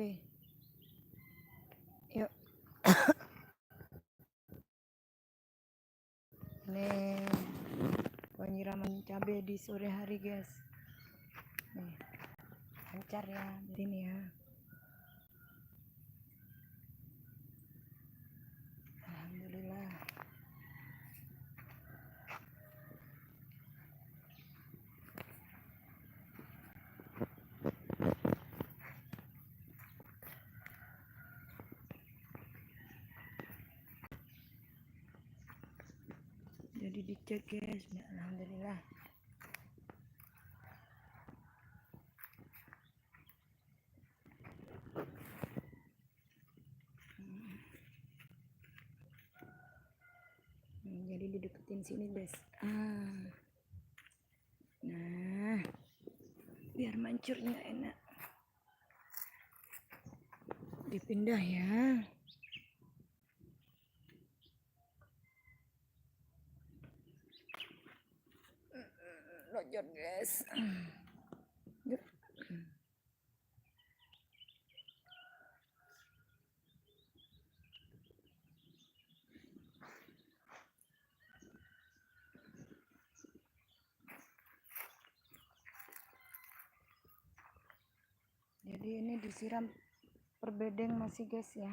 cabai. Yuk. Nih penyiraman cabai di sore hari guys. Nih lancar ya di sini ya. Alhamdulillah. Jadi dicek guys. Alhamdulillah. Jadi dideketin sini guys. Nah biar mancurnya enak, dipindah ya. Lojot guys. Jadi ini disiram per bedeng masih guys ya.